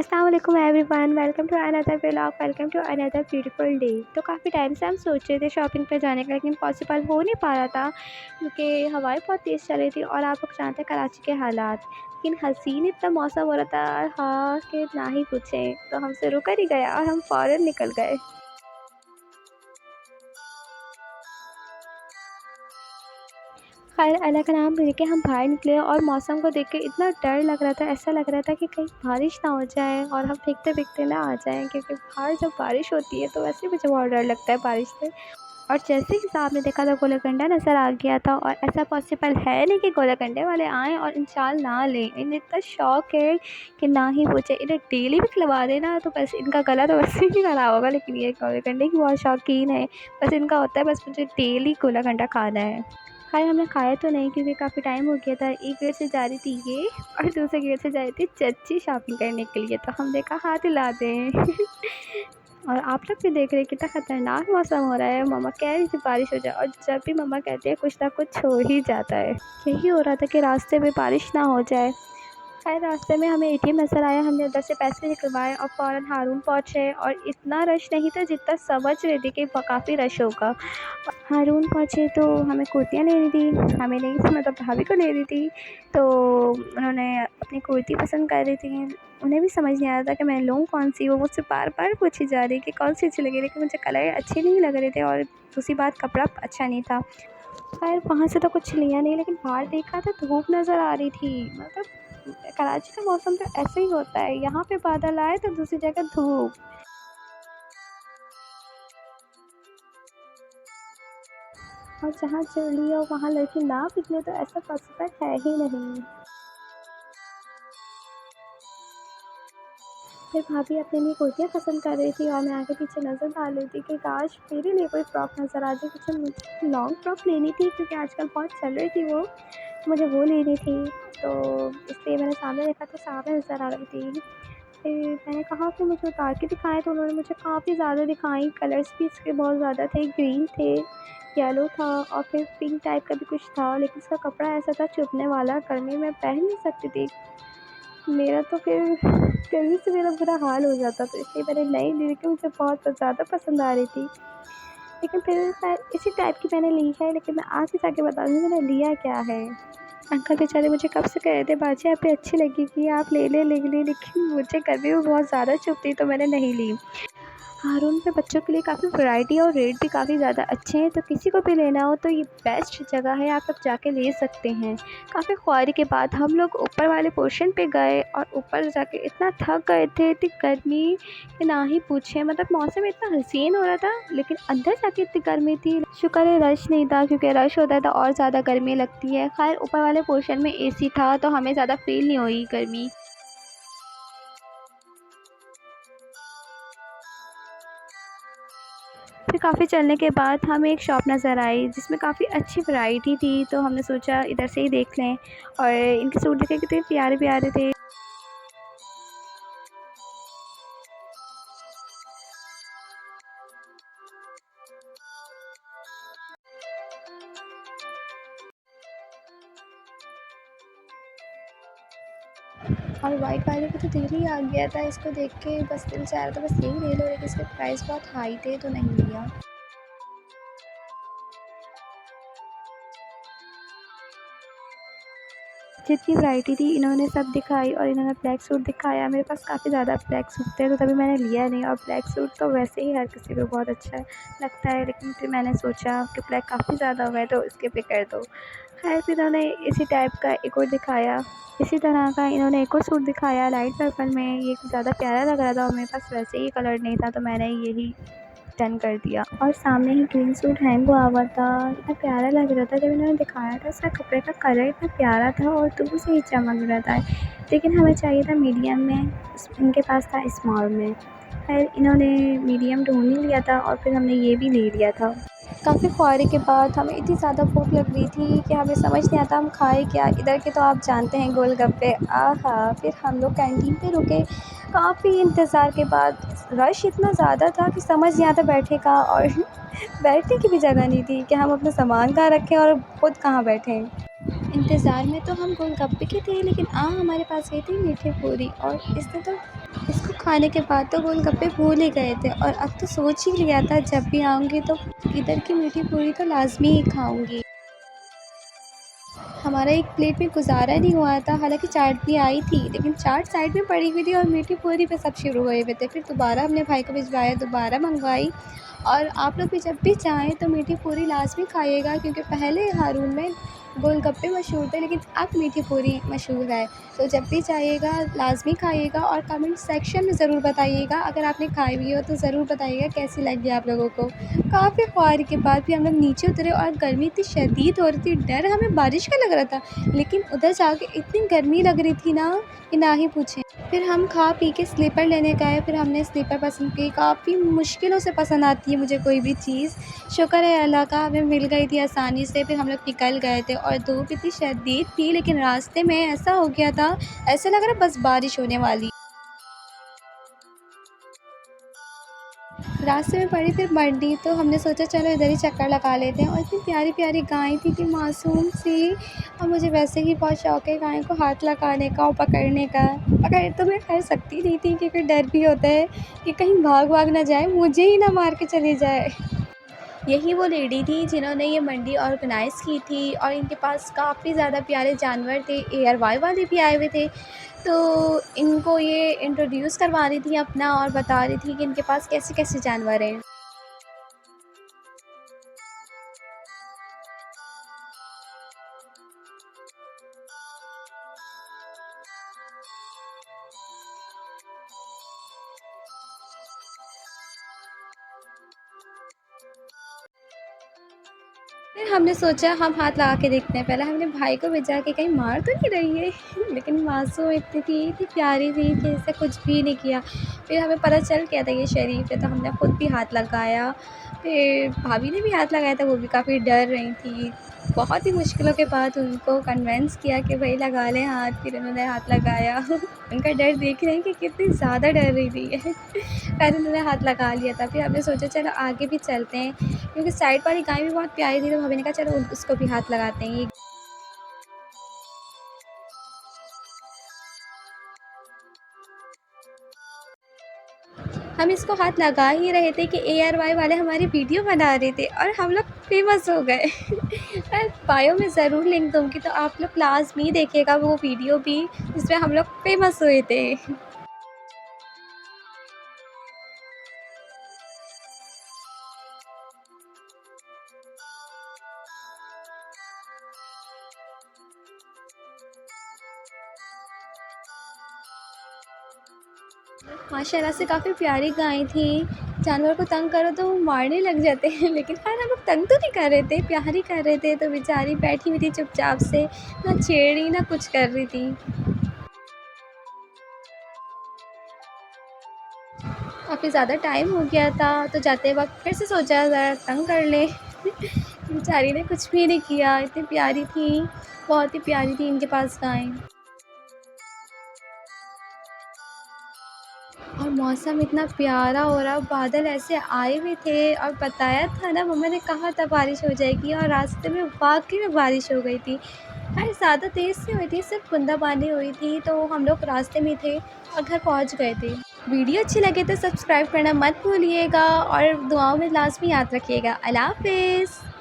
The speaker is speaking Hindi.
अस्सलाम वालेकुम everyone, welcome to another vlog, welcome to another beautiful day. तो काफ़ी टाइम से हम सोच रहे थे शॉपिंग पे जाने का, लेकिन पॉसिबल हो नहीं पा रहा था क्योंकि हवाएं बहुत तेज़ चल रही थी और आप लोग जानते हैं कराची के हालात। लेकिन हसीन इतना मौसम हो रहा था हाँ कि ना ही पूछें, तो हमसे रुका नहीं गया और हम फ़ौरन निकल गए। खैर अल्लाह का नाम लेके हम बाहर निकले और मौसम को देख के इतना डर लग रहा था, ऐसा लग रहा था कि कहीं बारिश ना हो जाए और हम भीगते-भीगते ना आ जाएँ, क्योंकि बाहर जब बारिश होती है तो वैसे ही मुझे बहुत डर लगता है बारिश से। और जैसे ही सामने देखा तो गोलाकंडा नज़र आ गया था और ऐसा पॉसिबल है नहीं कि गोलाकंडे वाले आएँ और इंशाल ना लें। इन्हें इतना शौक है कि ना ही पूछे, इन्हें डेली भी खिलवा देना तो बस इनका गला तो वैसे ही ख़राब होगा, लेकिन ये गोलाकंडे की बहुत शौकीन है। बस इनका होता है बस मुझे डेली गोलाकंडा खाना है। खैर हमने खाया तो नहीं क्योंकि काफ़ी टाइम हो गया था। एक गेट से जा रही थी ये और दूसरे गेट से जा रही थी चच्ची शॉपिंग करने के लिए, तो हमने कहा हाथ हिला दें। और आप लोग भी देख रहे हैं कितना ख़तरनाक मौसम हो रहा है। मम्मा कह रही थी बारिश हो जाए और जब भी मम्मा कहती है कुछ ना कुछ हो ही जाता है। यही हो रहा था कि रास्ते में बारिश ना हो जाए। खैर रास्ते में हमें एटीएम नज़र आया, हमने उधर से पैसे निकलवाए और फ़ौरन हारून पहुँचे और इतना रश नहीं था जितना समझ रही थी कि काफ़ी रश होगा। हारून पहुँचे तो हमें कुर्तियाँ लेनी थी, हमें नहीं मतलब भाभी को लेनी थी, तो उन्होंने अपनी कुर्ती पसंद कर रही थी। उन्हें भी समझ नहीं आ रहा था कि मैं लूँ कौन-सी, वो मुझसे बार-बार पूछी जा रही कि कौन-सी अच्छी लगी, लेकिन मुझे कलर अच्छे नहीं लग रहे थे और दूसरी बात कपड़ा अच्छा नहीं था। खैर वहाँ से तो कुछ लिया नहीं, लेकिन बाहर देखा तो धूप नज़र आ रही थी। मतलब कराची का मौसम तो ऐसे ही होता है, यहाँ पे बादल आए तो दूसरी जगह धूप। और जहाँ चढ़ लिया वहाँ लड़की ना पिघले तो ऐसा पॉसिबल है ही नहीं। फिर भाभी अपने लिए कुर्तियाँ पसंद कर रही थी और मैं आगे पीछे नज़र डाल रही थी कि काश मेरे लिए कोई फ्रॉक नज़र आ जाए। कुछ मुझे लॉन्ग फ्रॉक लेनी थी क्योंकि आजकल बहुत चल रही थी वो, मुझे वो लेनी थी। तो इसलिए मैंने सामने देखा तो सामने नज़र आ रही थी। फिर मैंने कहा कि मुझे उतार के दिखाएँ, तो उन्होंने मुझे काफ़ी ज़्यादा दिखाई। कलर्स भी इसके बहुत ज़्यादा थे, ग्रीन थे, येलो था और फिर पिंक टाइप का भी कुछ था, लेकिन इसका कपड़ा ऐसा था चुभने वाला, गर्मी में पहन नहीं सकती थी। मेरा तो फिर गर्मी से मेरा बुरा हाल हो जाता, तो इसलिए मैंने नहीं ली, लेकिन मुझे बहुत ज़्यादा पसंद आ रही थी। लेकिन फिर शायद इसी टाइप की मैंने ली है, लेकिन मैं आगे जाके बताऊँगी मैंने लिया क्या है। अंकल बेचारे मुझे कब से कह रहे थे बाजी आप पे अच्छी लगेगी, आप ले लें, लेकिन मुझे गर्मी में बहुत ज़्यादा चुभती तो मैंने नहीं ली। हारून पे बच्चों के लिए काफ़ी वैरायटी और रेट भी काफ़ी ज़्यादा अच्छे हैं, तो किसी को भी लेना हो तो ये बेस्ट जगह है, आप लोग जाके ले सकते हैं। काफ़ी ख्वारी के बाद हम लोग ऊपर वाले पोर्शन पे गए और ऊपर जाके इतना थक गए थे, इतनी गर्मी कि ना ही पूछें। मतलब मौसम इतना हसीन हो रहा था, लेकिन अंदर जाके इतनी गर्मी थी। शुक्र है रश नहीं था, क्योंकि रश होता है तो और ज़्यादा गर्मी लगती है। खैर ऊपर वाले पोर्शन में एसी था तो हमें ज़्यादा फील नहीं हुई गर्मी। फिर काफ़ी चलने के बाद हमें एक शॉप नज़र आई जिसमें काफ़ी अच्छी वैरायटी थी, तो हमने सोचा इधर से ही देख लें। और इनके सूट देखे कितने प्यारे-प्यारे थे। और वाइट वाले को तो दिल ही आ गया था, इसको देख के बस दिल चाह रहा था बस यही ले लो, लेकिन इसके प्राइस बहुत हाई थे तो नहीं लिया। जितनी वैरायटी थी इन्होंने सब दिखाई और इन्होंने ब्लैक सूट दिखाया। मेरे पास काफ़ी ज़्यादा ब्लैक सूट थे तो तभी मैंने लिया नहीं, और ब्लैक सूट तो वैसे ही हर किसी को बहुत अच्छा लगता है, लेकिन फिर मैंने सोचा कि ब्लैक काफ़ी ज़्यादा हुआ है तो स्किप ही कर दो। खैर फिर इन्होंने इसी टाइप का एक और दिखाया, इसी तरह का इन्होंने एक और सूट दिखाया लाइट पर्पल में। ये ज़्यादा प्यारा लग रहा था और मेरे पास वैसे ही कलर नहीं था तो मैंने यही डन कर दिया। और सामने ही ग्रीन सूट हैंग हुआ हुआ था, इतना प्यारा लग रहा था। जब इन्होंने दिखाया था इसका कपड़े का कलर इतना प्यारा था और दूर से ही चमक रहा था, लेकिन हमें चाहिए था मीडियम में, इनके पास था स्मॉल में। खैर इन्होंने मीडियम ढूंढ ही लिया था और फिर हमने ये भी ले लिया था। काफ़ी ख्वारी के बाद हमें इतनी ज़्यादा भूख लग रही थी कि हमें समझ नहीं आता हम खाएँ क्या। इधर के तो आप जानते हैं गोलगप्पे, आहा! फिर हम लोग कैंटीन पे रुके। काफ़ी इंतज़ार के बाद रश इतना ज़्यादा था कि समझ नहीं आता बैठे कहाँ, और बैठने की भी जगह नहीं थी कि हम अपना सामान कहाँ रखें और खुद कहाँ बैठें। इंतज़ार में तो हम गोलगप्पे के थे, लेकिन हमारे पास ये थी मीठी पूरी, और इसने तो इसको खाने के बाद तो गोलगप्पे भूल ही गए थे और अब तो सोच ही लिया था जब भी आऊँगी तो इधर की मीठी पूरी तो लाज़मी ही खाऊँगी। हमारा एक प्लेट में गुज़ारा नहीं हुआ था, हालाँकि चाट भी आई थी, लेकिन चाट साइड में पड़ी हुई थी और मीठी पूरी पे सब शुरू हुए हुए थे। फिर दोबारा हमने भाई को भिजवाया, दोबारा मँगवाई और आप लोग भी जब भी चाहें तो मीठी पूरी लाज़मी खाइएगा क्योंकि पहले हारून में गोलगप्पे मशहूर थे, लेकिन अब मीठी पूरी मशहूर है। तो जब भी जाइएगा लाज़मी खाइएगा और कमेंट सेक्शन में ज़रूर बताइएगा, अगर आपने खाई हुई हो तो ज़रूर बताइएगा कैसी लगी आप लोगों को। काफ़ी ख्वारी के बाद भी हम लोग नीचे उतरे और गर्मी इतनी शदीद हो रही थी, डर हमें बारिश का लग रहा था, लेकिन उधर जाके इतनी गर्मी लग रही थी ना कि ना ही पूछें। फिर हम खा पी के स्लीपर लेने गए, फिर हमने स्लीपर पसंद की। काफ़ी मुश्किलों से पसंद आती है मुझे कोई भी चीज़, शुक्र है अल्लाह का हमें मिल गई थी आसानी से। फिर हम लोग निकल गए थे और धूप इतनी शदीद थी, लेकिन रास्ते में ऐसा हो गया था, ऐसा लग रहा बस बारिश होने वाली। रास्ते में पड़ी फिर मंडी, तो हमने सोचा चलो इधर ही चक्कर लगा लेते हैं और इतनी प्यारी-प्यारी गाय थी, इतनी मासूम सी और मुझे वैसे ही बहुत शौक है गायों को हाथ लगाने का और पकड़ने का। पकड़ तो मैं कर सकती नहीं थी क्योंकि डर भी होता है कि कहीं भाग-वाग ना जाए, मुझे ही ना मार के चली जाए। यही वो लेडी थी जिन्होंने ये मंडी ऑर्गेनाइज़ की थी और इनके पास काफ़ी ज़्यादा प्यारे जानवर थे, एआरवाई वाले भी आए हुए थे। तो इनको ये इंट्रोड्यूस करवा रही थी अपना और बता रही थी कि इनके पास कैसे-कैसे जानवर हैं। फिर हमने सोचा हम हाथ लगा के देखते हैं। पहले हमने भाई को भेजा कि कहीं मार तो नहीं रही है लेकिन मासूम इतनी प्यारी थी कि इसने कुछ भी नहीं किया। फिर हमें पता चल गया था ये शरीफ है तो हमने खुद भी हाथ लगाया। फिर भाभी ने भी हाथ लगाया था, वो भी काफ़ी डर रही थी। बहुत ही मुश्किलों के बाद उनको कन्विंस किया कि भई लगा लें हाथ, फिर उन्होंने हाथ लगाया। उनका डर देख रहे हैं कि कितनी ज़्यादा डर रही थी ये। फिर उन्होंने हाथ लगा लिया था। फिर हमने सोचा चलो आगे भी चलते हैं क्योंकि साइड वाली गाय भी बहुत प्यारी थी, तो भाभी ने कहा चलो उसको भी हाथ लगाते हैं। ये हम इसको हाथ लगा ही रहे थे कि एआरवाई वाले हमारी वीडियो बना रहे थे और हम लोग फेमस हो गए। मैं बायो में ज़रूर लिंक दूँगी तो आप लोग लाज़मी देखिएगा वो वीडियो भी जिसमें हम लोग फेमस हुए थे। माशाल्लाह से काफ़ी प्यारी गाय थी। जानवर को तंग करो तो वो मारने लग जाते हैं, लेकिन ख़ैर हम लोग तंग तो नहीं कर रहे थे, प्यार ही कर रहे थे। तो बेचारी बैठी हुई थी चुपचाप से, ना छेड़ी ना कुछ कर रही थी। काफ़ी ज़्यादा टाइम हो गया था तो जाते वक़्त फिर से सोचा ज़रा तंग कर लें। बेचारी ने कुछ भी नहीं किया, इतनी प्यारी थी, बहुत ही प्यारी थी इनके पास गाय। और मौसम इतना प्यारा हो रहा, बादल ऐसे आए हुए थे और बताया था ना, मम्मा ने कहा था बारिश हो जाएगी और रास्ते में वाक़ई में बारिश हो गई थी। खैर ज़्यादा तेज़ नहीं हुई थी, सिर्फ़ बूँदाबांदी हुई थी, तो हम लोग रास्ते में थे और घर पहुँच गए थे। वीडियो अच्छी लगे तो सब्सक्राइब करना मत भूलिएगा और दुआओं में लाज़मी याद रखिएगा। अल्लाह हाफ़िज़।